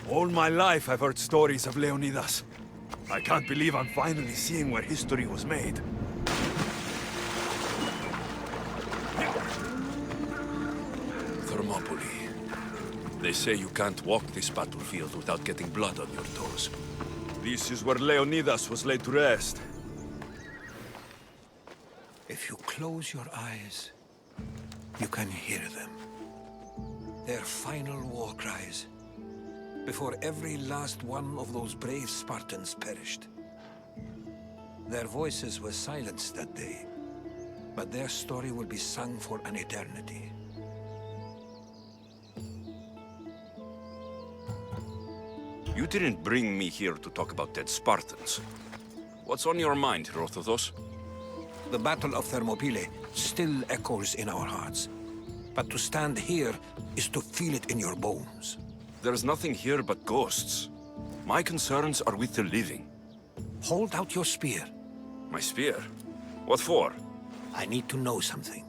All my life I've heard stories of Leonidas. I can't believe I'm finally seeing where history was made. Thermopylae. They say you can't walk this battlefield without getting blood on your toes. This is where Leonidas was laid to rest. If you close your eyes, you can hear them. Their final war cries, before every last one of those brave Spartans perished. Their voices were silenced that day, but their story will be sung for an eternity. You didn't bring me here to talk about dead Spartans. What's on your mind, Herodotus? The Battle of Thermopylae still echoes in our hearts. But to stand here is to feel it in your bones. There's nothing here but ghosts. My concerns are with the living. Hold out your spear. My spear? What for? I need to know something.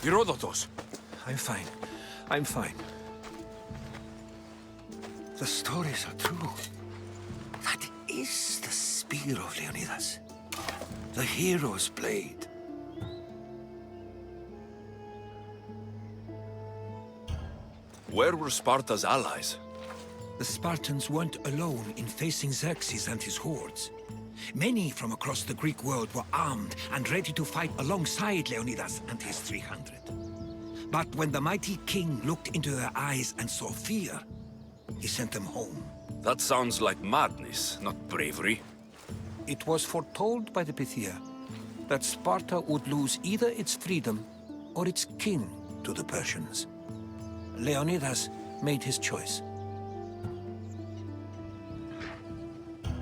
Herodotus! I'm fine. I'm fine. The stories are true. That is the spear of Leonidas. The hero's blade. Where were Sparta's allies? The Spartans weren't alone in facing Xerxes and his hordes. Many from across the Greek world were armed and ready to fight alongside Leonidas and his 300. But when the mighty king looked into their eyes and saw fear, he sent them home. That sounds like madness, not bravery. It was foretold by the Pythia that Sparta would lose either its freedom or its king to the Persians. Leonidas made his choice.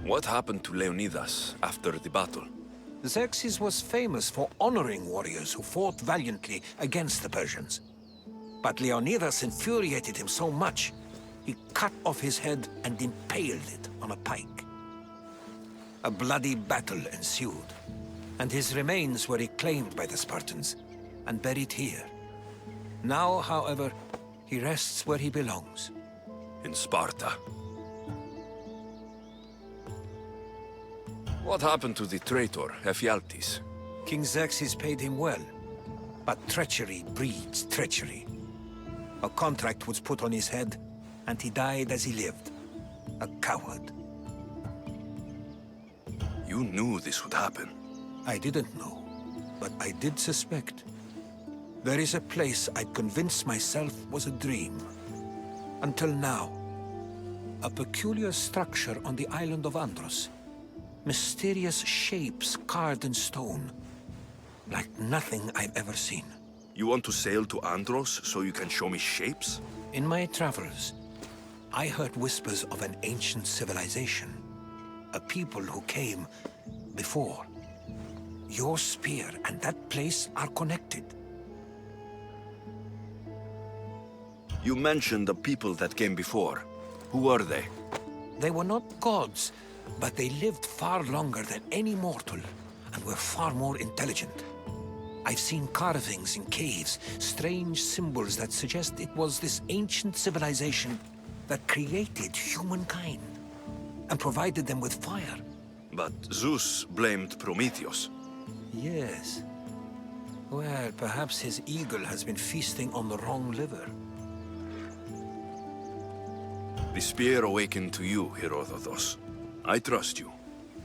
What happened to Leonidas after the battle? Xerxes was famous for honoring warriors who fought valiantly against the Persians. But Leonidas infuriated him so much, he cut off his head and impaled it on a pike. A bloody battle ensued, and his remains were reclaimed by the Spartans and buried here. Now, however, he rests where he belongs, in Sparta. What happened to the traitor, Ephialtes? King Xerxes paid him well, but treachery breeds treachery. A contract was put on his head, and he died as he lived. A coward. You knew this would happen. I didn't know, but I did suspect. There is a place I'd convinced myself was a dream. Until now. A peculiar structure on the island of Andros. Mysterious shapes carved in stone. Like nothing I've ever seen. You want to sail to Andros so you can show me shapes? In my travels, I heard whispers of an ancient civilization. A people who came before. Your spear and that place are connected. You mentioned the people that came before. Who were they? They were not gods, but they lived far longer than any mortal, and were far more intelligent. I've seen carvings in caves, strange symbols that suggest it was this ancient civilization that created humankind, and provided them with fire. But Zeus blamed Prometheus. Yes. Well, perhaps his eagle has been feasting on the wrong liver. The spear awakened to you, Herodotus. I trust you.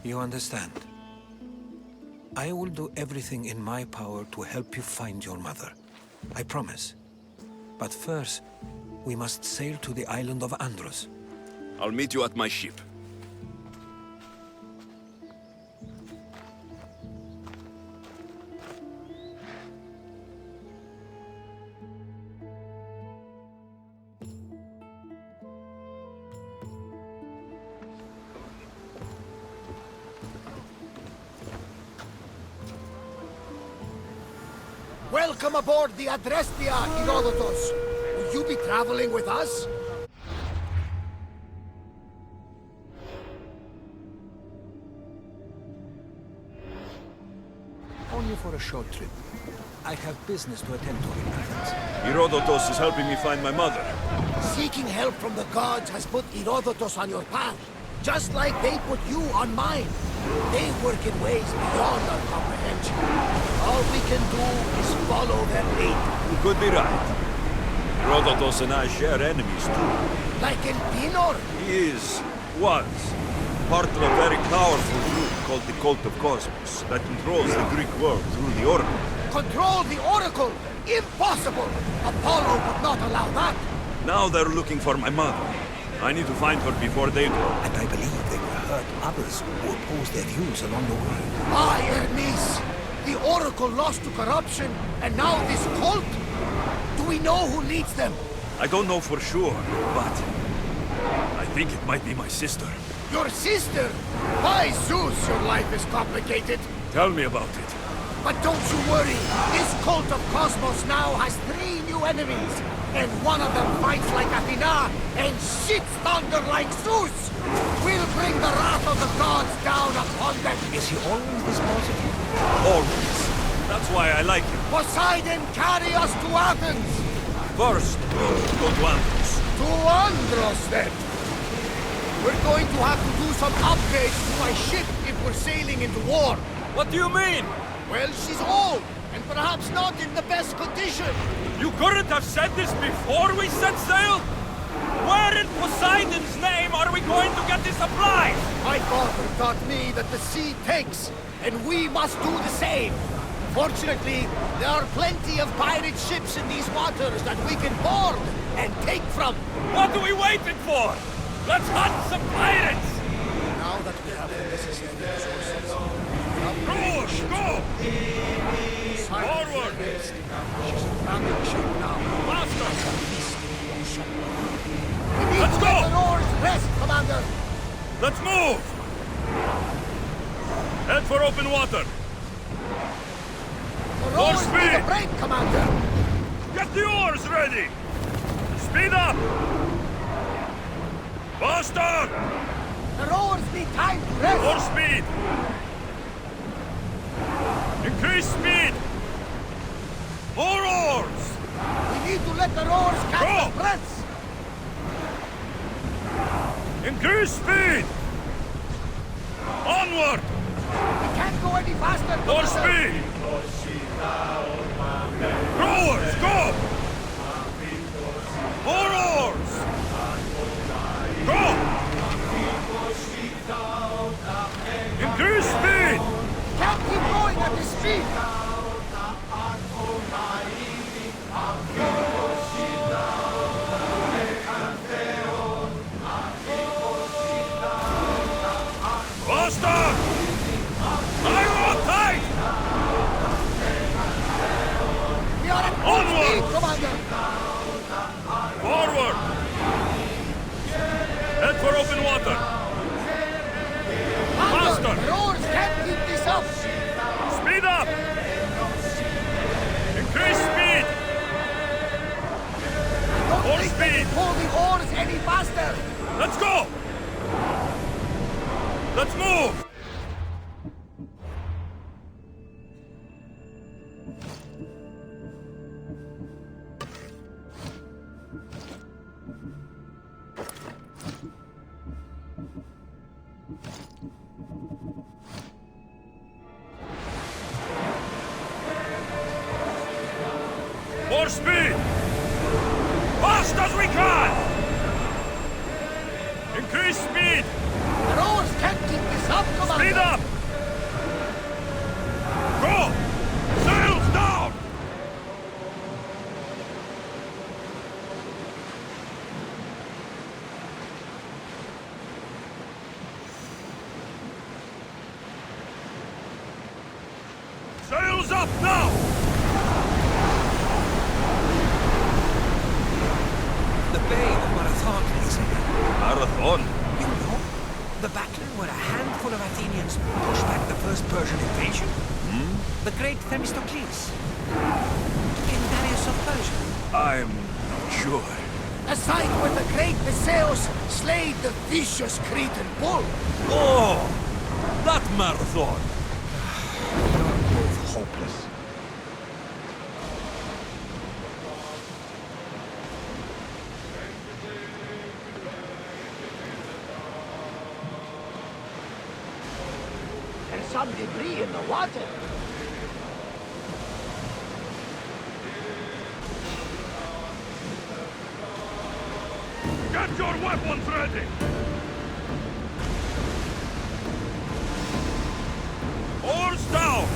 You understand. I will do everything in my power to help you find your mother. I promise. But first, we must sail to the island of Andros. I'll meet you at my ship. Welcome aboard the Adrestia, Herodotus. Will you be traveling with us? Only for a short trip. I have business to attend to in Athens. Herodotus is helping me find my mother. Seeking help from the gods has put Herodotus on your path, just like they put you on mine. They work in ways beyond our comprehension. All we can do is follow their lead. You could be right. Herodotus and I share enemies too. Like in Pinor? He was, part of a very powerful group called the Cult of Cosmos that controls the Greek world through the Oracle. Control the Oracle? Impossible! Apollo would not allow that. Now they're looking for my mother. I need to find her before they do. And I believe they will hurt others who oppose their views along the way. Ah, Hermes! The Oracle lost to corruption, and now this cult? Do we know who leads them? I don't know for sure, but I think it might be my sister. Your sister? By Zeus, your life is complicated. Tell me about it. But don't you worry. This cult of Cosmos now has 3 new enemies. And one of them fights like Athena and shits thunder like Zeus. We'll bring the wrath of the gods down upon them. Is he always this positive? Always. That's why I like him. Poseidon, carry us to Athens. First, go to Andros. To Andros, then. We're going to have to do some upgrades to my ship if we're sailing into war. What do you mean? Well, she's old, and perhaps not in the best condition. You couldn't have said this before we set sail? Where in Poseidon's name are we going to get the supplies? My father taught me that the sea takes, and we must do the same. Fortunately, there are plenty of pirate ships in these waters that we can board and take from. What are we waiting for? Let's hunt some pirates! Now that we have the necessary resources, Rowers, go! Forward! she's in landing shape now. Faster! We need Let's to go! let the oars rest, Commander. Let's move! Head for open water. The More rowers need a speed! break, Commander. Get the oars ready! Speed up! Faster! The rowers need time to rest. More speed! Increase speed! More oars! We need to let the rowers catch Go! their breaths. Increase speed! Onward! We can't go any faster, More Commander! speed! Rowers, go! More oars! Go! Increase speed! Can't keep going at this speed! Faster! Iron tight! We are at full Onward! speed, Commander! Forward! Head for open water! Commander, Faster! the rowers can't keep this up! Speed up! Increase speed! Don't More think they speed! can pull the oars any faster! Let's go! Let's move! More speed! Fast as we can! Increase speed! The rowers can't keep this up, Commander! Speed up! Go! Sails down! Sails up now! The Bay of Marathon, please. Marathon? You know, the battle where a handful of Athenians pushed back the first Persian invasion? The great Themistocles. King Darius of Persia. I'm not sure. A sight where the great Theseus slayed the vicious Cretan bull! Oh! That marathon! You're both hopeless. There's some debris in the water! Get your weapons ready! Oars down!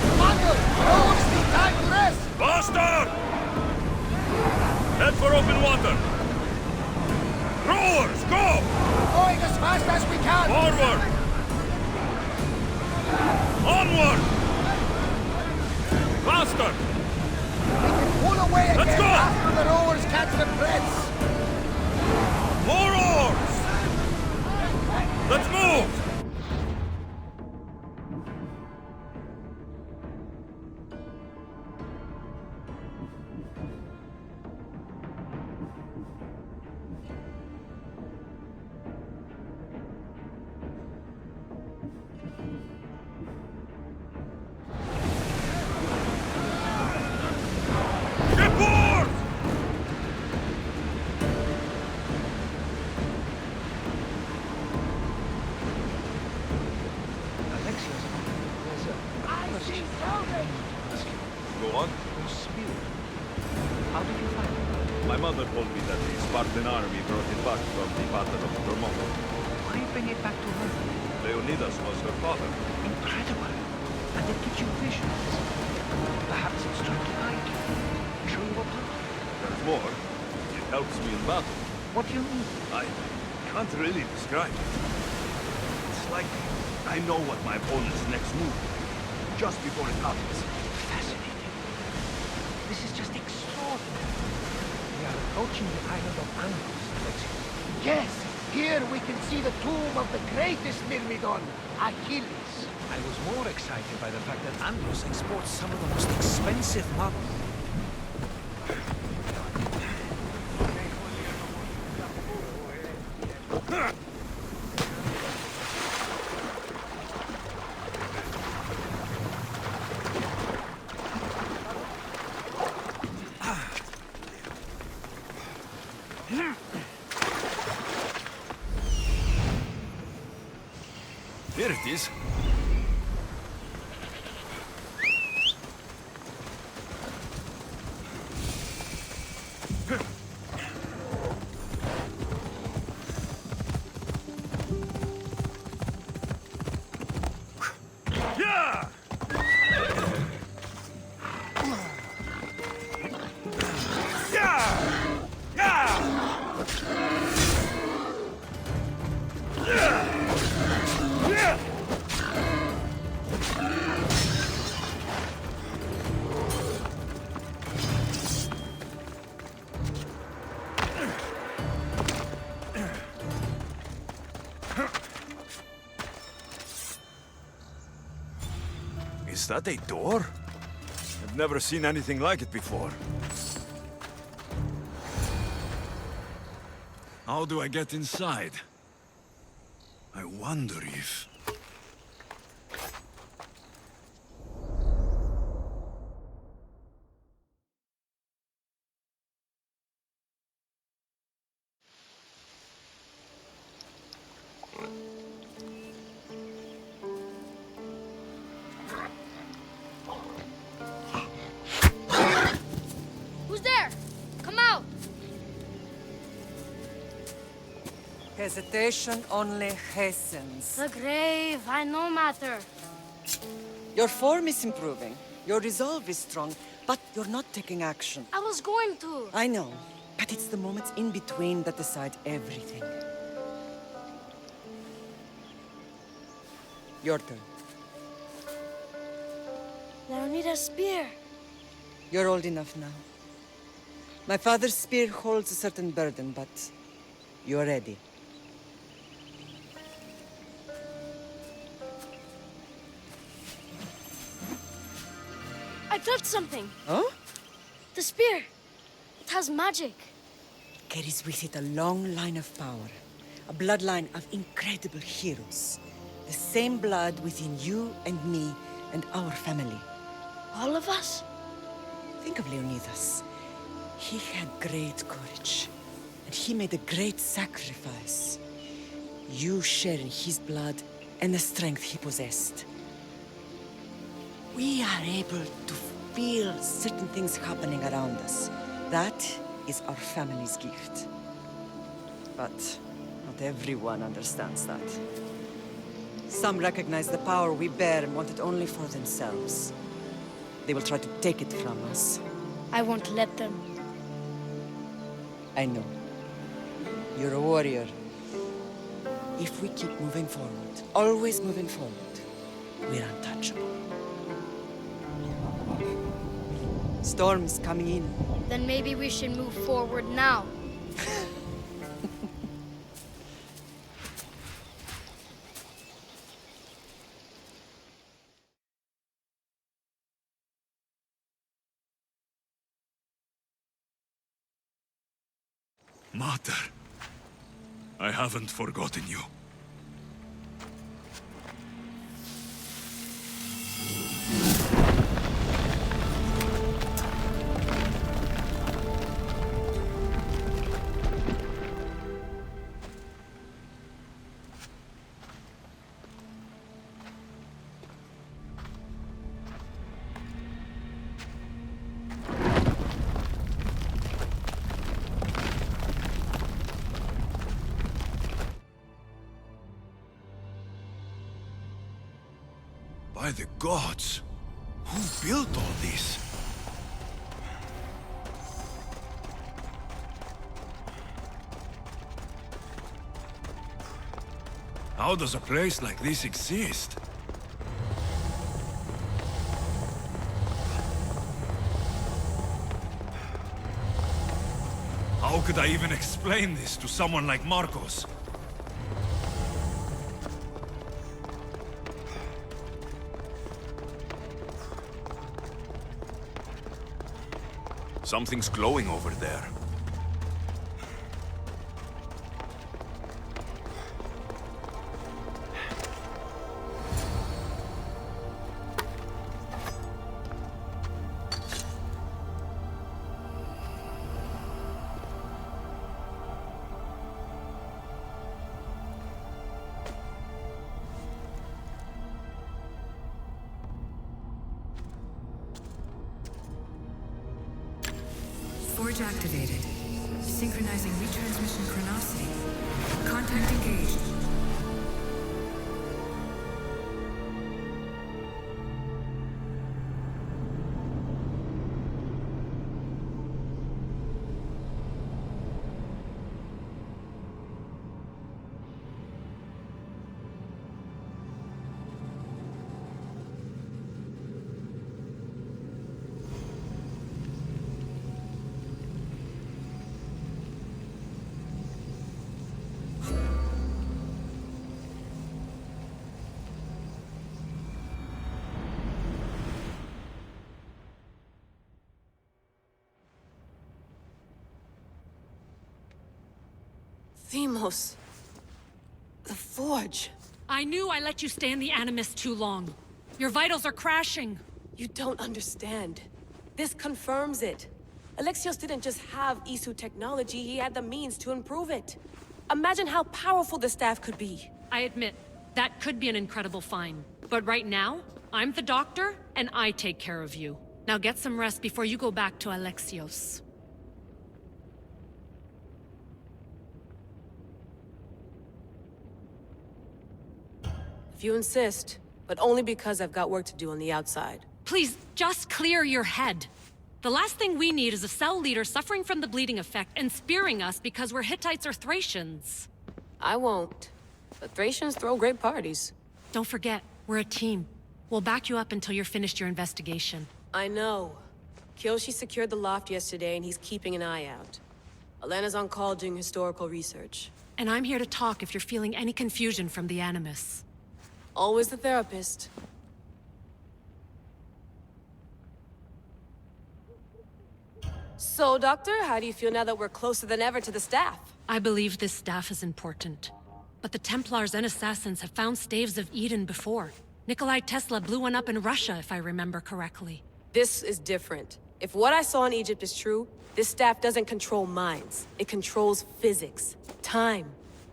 Commander, the rowers need time to rest! Faster! Head for open water! Rowers, go! Going as fast as we can! Forward! Onward! Faster! We can pull away again Let's go! after the rowers catch their breaths! More oars! Let's move! Ship oars! I see something! Go on. How did you find it? My mother told me that the Spartan army brought it back from the Battle of Thermopylae. Why bring it back to her? Leonidas was her father. Incredible. And it gives you visions. Perhaps it's trying to guide you. Show you a path. There's more. It helps me in battle. What do you mean? I can't really describe it. It's like I know what my opponent's next move will be, just before it happens. Fascinating. This is just extraordinary. We are approaching the island of Andros, Alexios. Yes, here we can see the tomb of the greatest Myrmidon, Achilles. I was more excited by the fact that Andros exports some of the most expensive marble. it is. Yeah! Yeah! Yeah! Is that a door? I've never seen anything like it before. How do I get inside? I wonder if... Who's there? Come out! Hesitation only hastens. The grave, I no matter. Your form is improving. Your resolve is strong, but you're not taking action. I was going to. I know, but it's the moments in between that decide everything. Your turn. Leonida's spear. You're old enough now. My father's spear holds a certain burden, but you're ready. I felt something. Huh? The spear. It has magic. Carries with it a long line of power. A bloodline of incredible heroes. The same blood within you and me and our family. All of us? Think of Leonidas. He had great courage, and he made a great sacrifice. You share in his blood and the strength he possessed. We are able to feel certain things happening around us. That is our family's gift. But not everyone understands that. Some recognize the power we bear and want it only for themselves. They will try to take it from us. I won't let them. I know. You're a warrior. If we keep moving forward, always moving forward, we're untouchable. Storm's coming in. Then maybe we should move forward now. Mater, I haven't forgotten you. By the gods! Who built all this? How does a place like this exist? How could I even explain this to someone like Marcos? Something's glowing over there. Forge activated. Synchronizing retransmission chronicity. Contact engaged. Themos. The Forge. I knew I let you stay in the Animus too long. Your vitals are crashing. You don't understand. This confirms it. Alexios didn't just have Isu technology, he had the means to improve it. Imagine how powerful the staff could be. I admit, that could be an incredible find. But right now, I'm the doctor, and I take care of you. Now get some rest before you go back to Alexios. If you insist, but only because I've got work to do on the outside. Please, just clear your head. The last thing we need is a cell leader suffering from the bleeding effect and spearing us because we're Hittites or Thracians. I won't. But Thracians throw great parties. Don't forget, we're a team. We'll back you up until you're finished your investigation. I know. Kyoshi secured the loft yesterday and he's keeping an eye out. Elena's on call doing historical research. And I'm here to talk if you're feeling any confusion from the Animus. Always the therapist. So, Doctor, how do you feel now that we're closer than ever to the staff? I believe this staff is important. But the Templars and Assassins have found staves of Eden before. Nikolai Tesla blew one up in Russia, if I remember correctly. This is different. If what I saw in Egypt is true, this staff doesn't control minds. It controls physics, time.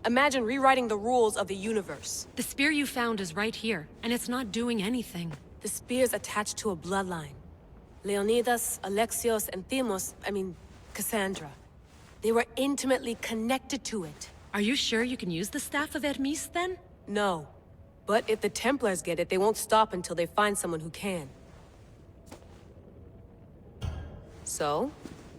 Imagine rewriting the rules of the universe. The spear you found is right here, and it's not doing anything. The spear's attached to a bloodline. Leonidas, Alexios, and Cassandra. They were intimately connected to it. Are you sure you can use the Staff of Hermes, then? No. But if the Templars get it, they won't stop until they find someone who can. So,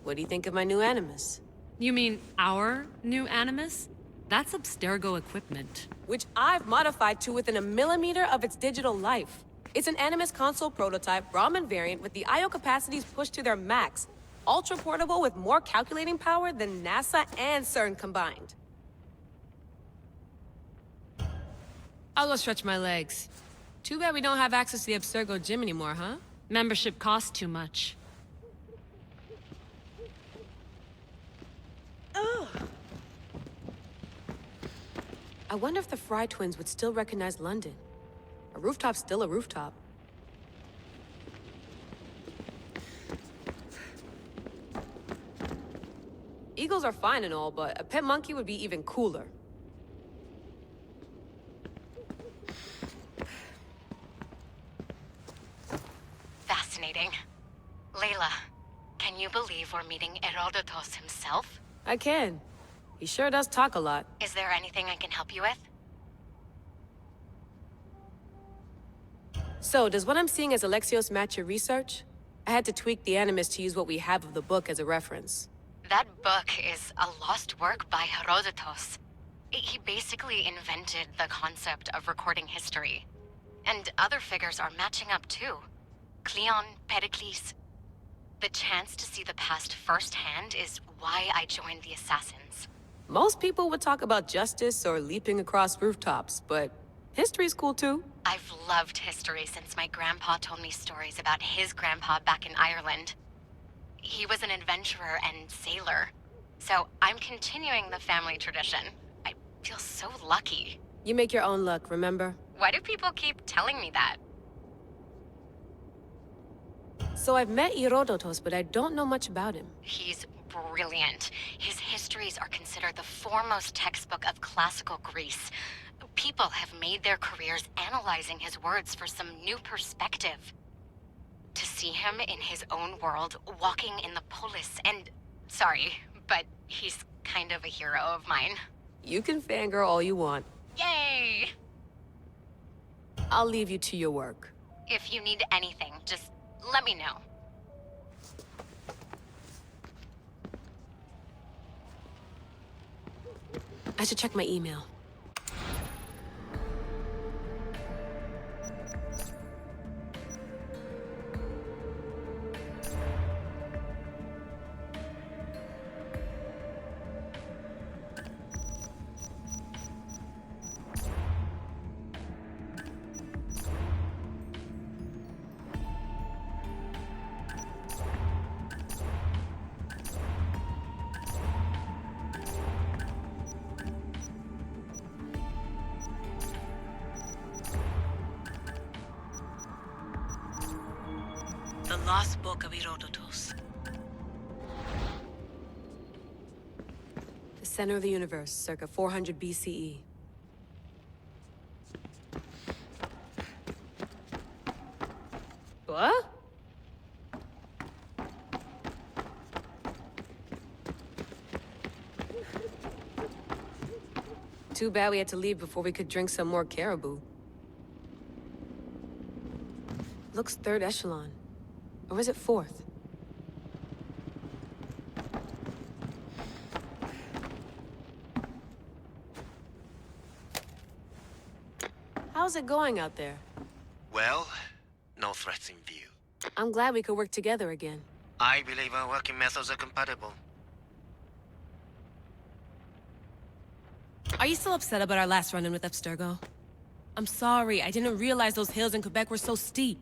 what do you think of my new Animus? You mean our new Animus? That's Abstergo equipment. Which I've modified to within a millimeter of its digital life. It's an Animus console prototype, Brahmin variant with the I/O capacities pushed to their max. Ultra portable with more calculating power than NASA and CERN combined. I'll go stretch my legs. Too bad we don't have access to the Abstergo gym anymore, huh? Membership costs too much. I wonder if the Fry twins would still recognize London. A rooftop's still a rooftop. Eagles are fine and all, but a pet monkey would be even cooler. Fascinating. Layla, can you believe we're meeting Herodotus himself? I can. He sure does talk a lot. Is there anything I can help you with? So, does what I'm seeing as Alexios match your research? I had to tweak the Animus to use what we have of the book as a reference. That book is a lost work by Herodotus. He basically invented the concept of recording history. And other figures are matching up too. Cleon, Pericles. The chance to see the past firsthand is why I joined the Assassins. Most people would talk about justice or leaping across rooftops, but history's cool too. I've loved history since my grandpa told me stories about his grandpa back in Ireland. He was an adventurer and sailor, so I'm continuing the family tradition. I feel so lucky. You make your own luck, remember? Why do people keep telling me that? So I've met Herodotus, but I don't know much about him. He's brilliant. His histories are considered the foremost textbook of classical Greece. People have made their careers analyzing his words for some new perspective. To see him in his own world, walking in the polis, and Sorry, but he's kind of a hero of mine. You can fangirl all you want. Yay! I'll leave you to your work. If you need anything, just let me know. I should check my email. The Lost Book of Herodotus. The center of the universe, circa 400 BCE. What? Too bad we had to leave before we could drink some more caribou. Looks third echelon. Or is it fourth? How's it going out there? Well, no threats in view. I'm glad we could work together again. I believe our working methods are compatible. Are you still upset about our last run-in with Abstergo? I'm sorry, I didn't realize those hills in Quebec were so steep.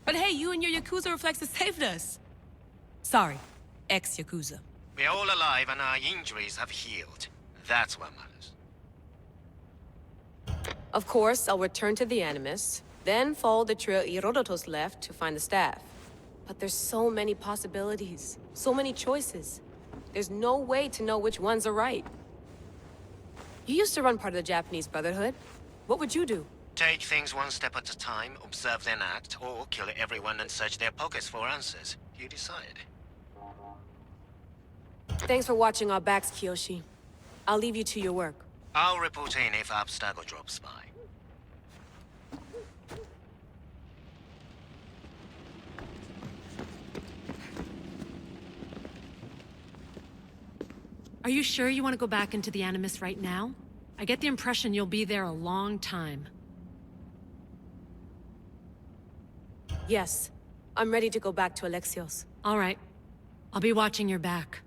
But hey, you and your Yakuza reflexes saved us. Sorry, ex-Yakuza. We're all alive and our injuries have healed. That's what matters. Of course, I'll return to the Animus, then follow the trail Herodotus left to find the staff. But there's so many possibilities, so many choices. There's no way to know which ones are right. You used to run part of the Japanese Brotherhood. What would you do? Take things one step at a time, observe then act, or kill everyone and search their pockets for answers. You decide. Thanks for watching our backs, Kiyoshi. I'll leave you to your work. I'll report in if Abstergo drops by. Are you sure you want to go back into the Animus right now? I get the impression you'll be there a long time. Yes. I'm ready to go back to Alexios. All right. I'll be watching your back.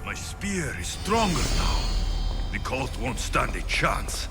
My spear is stronger now. The cult won't stand a chance.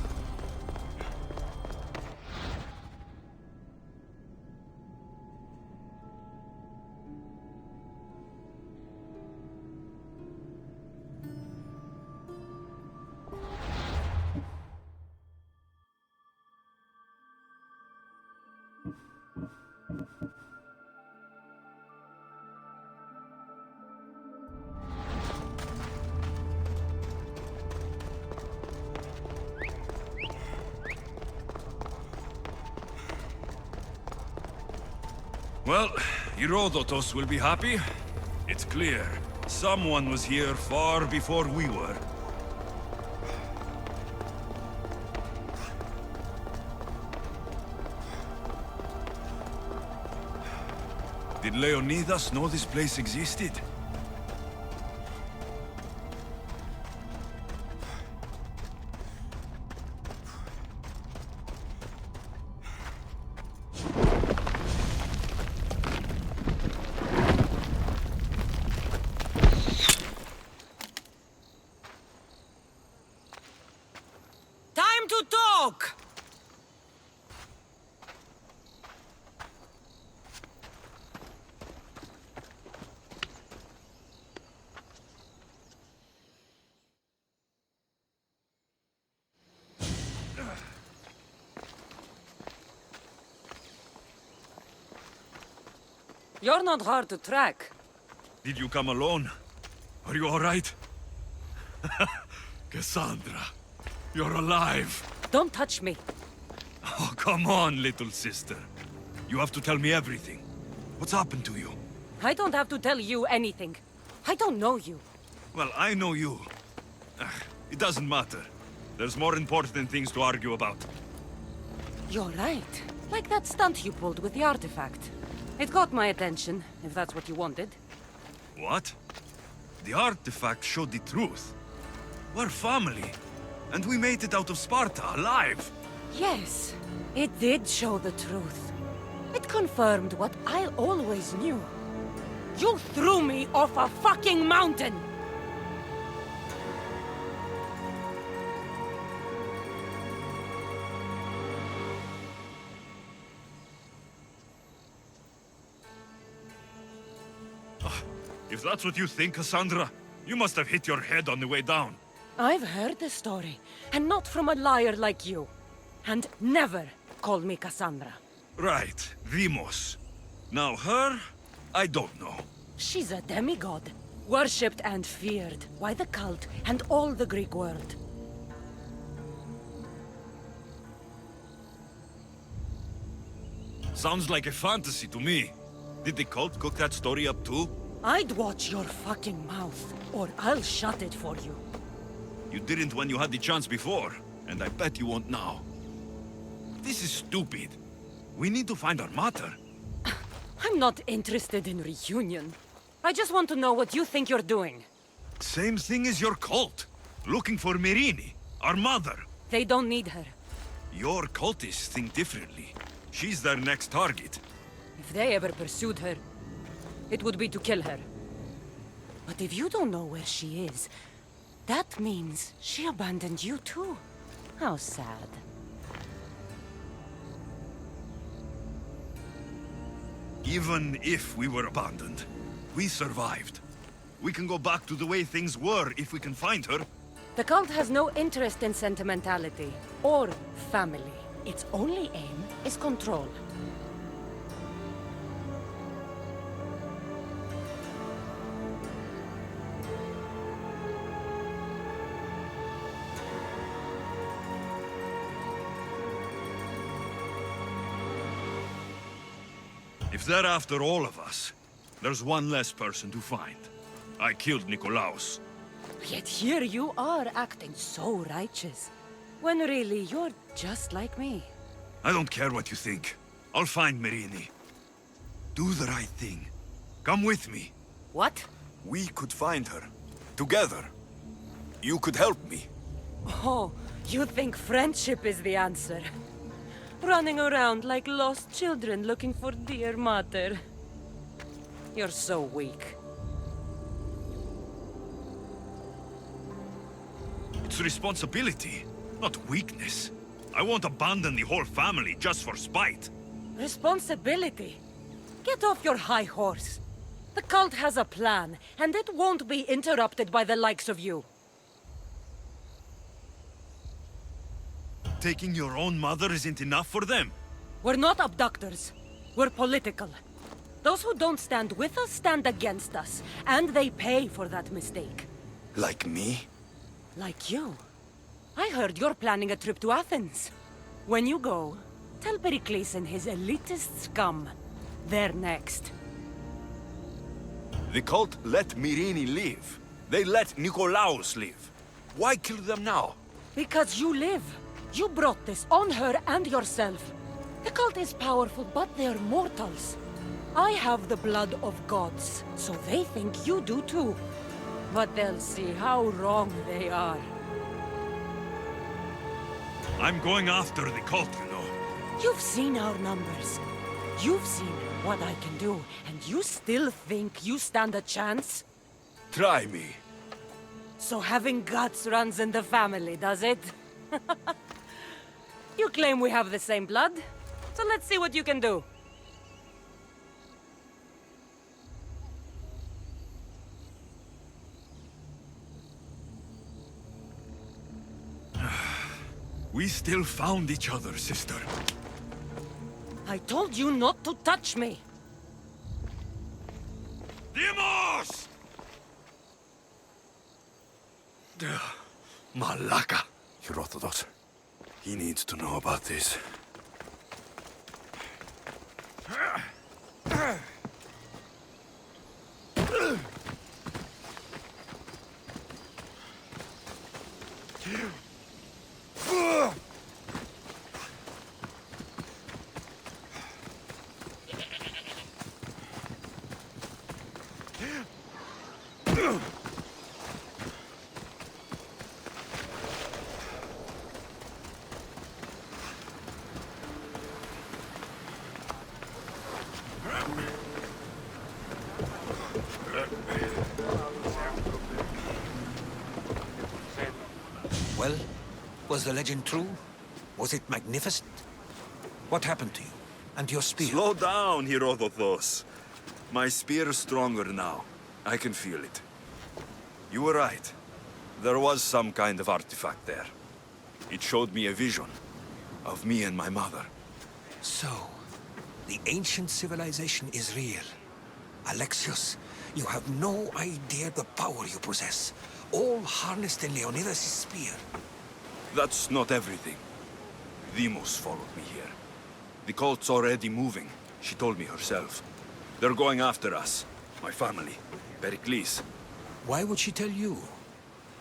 Well, Herodotus will be happy. It's clear. Someone was here far before we were. Did Leonidas know this place existed? joke! You're not hard to track. Did you come alone? Are you all right? Cassandra, you're alive. Don't touch me. Oh, come on, little sister. You have to tell me everything. What's happened to you? I don't have to tell you anything. I don't know you. Well, I know you. It doesn't matter. There's more important things to argue about. You're right. Like that stunt you pulled with the artifact. It got my attention, if that's what you wanted. What? The artifact showed the truth. We're family. And we made it out of Sparta, alive. Yes, it did show the truth. It confirmed what I always knew. You threw me off a fucking mountain! If that's what you think, Cassandra, you must have hit your head on the way down. I've heard the story, and not from a liar like you. And never call me Cassandra. Right, Demos. Now her, I don't know. She's a demigod, worshipped and feared by the cult and all the Greek world. Sounds like a fantasy to me. Did the cult cook that story up too? I'd watch your fucking mouth, or I'll shut it for you. You didn't when you had the chance before, and I bet you won't now. This is stupid. We need to find our mater. I'm not interested in reunion. I just want to know what you think you're doing. Same thing as your cult. Looking for Myrrine, our mother. They don't need her. Your cultists think differently. She's their next target. If they ever pursued her, it would be to kill her. But if you don't know where she is, that means she abandoned you too. How sad. Even if we were abandoned, we survived. We can go back to the way things were if we can find her. The cult has no interest in sentimentality or family. Its only aim is control. If they're after all of us, there's one less person to find. I killed Nikolaos. Yet here you are acting so righteous, when really you're just like me. I don't care what you think. I'll find Myrrine. Do the right thing. Come with me. What? We could find her. Together. You could help me. Oh, you think friendship is the answer? Running around like lost children looking for dear mother. You're so weak. It's responsibility, not weakness. I won't abandon the whole family just for spite. Responsibility? Get off your high horse. The cult has a plan, and it won't be interrupted by the likes of you. Taking your own mother isn't enough for them. We're not abductors. We're political. Those who don't stand with us stand against us, and they pay for that mistake. Like me? Like you. I heard you're planning a trip to Athens. When you go, tell Pericles and his elitist scum they're next. The cult let Myrrine live. They let Nikolaos live. Why kill them now? Because you live. You brought this on her and yourself. The cult is powerful, but they're mortals. I have the blood of gods, so they think you do too. But they'll see how wrong they are. I'm going after the cult, you know. You've seen our numbers. You've seen what I can do, and you still think you stand a chance? Try me. So having guts runs in the family, does it? You claim we have the same blood, so let's see what you can do. We still found each other, sister. I told you not to touch me. Dimos! Malaka. Herodotus. He needs to know about this. Well, was the legend true? Was it magnificent? What happened to you? And your spear? Slow down, Herodotus. My spear is stronger now. I can feel it. You were right. There was some kind of artifact there. It showed me a vision of me and my mother. So, the ancient civilization is real. Alexios, you have no idea the power you possess. All harnessed in Leonidas' spear. That's not everything. Deimos followed me here. The cult's already moving. She told me herself. They're going after us. My family. Pericles. Why would she tell you?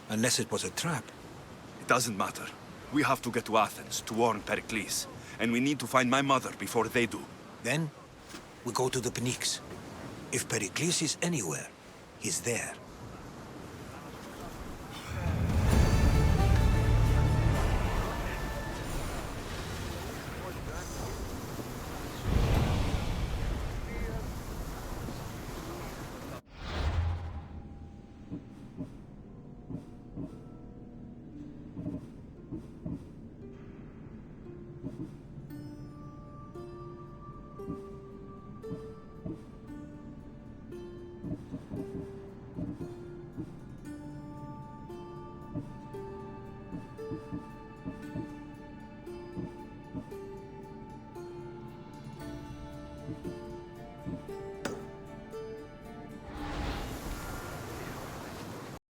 Unless it was a trap. It doesn't matter. We have to get to Athens to warn Pericles. And we need to find my mother before they do. Then, we go to the Pnyx. If Pericles is anywhere, he's there.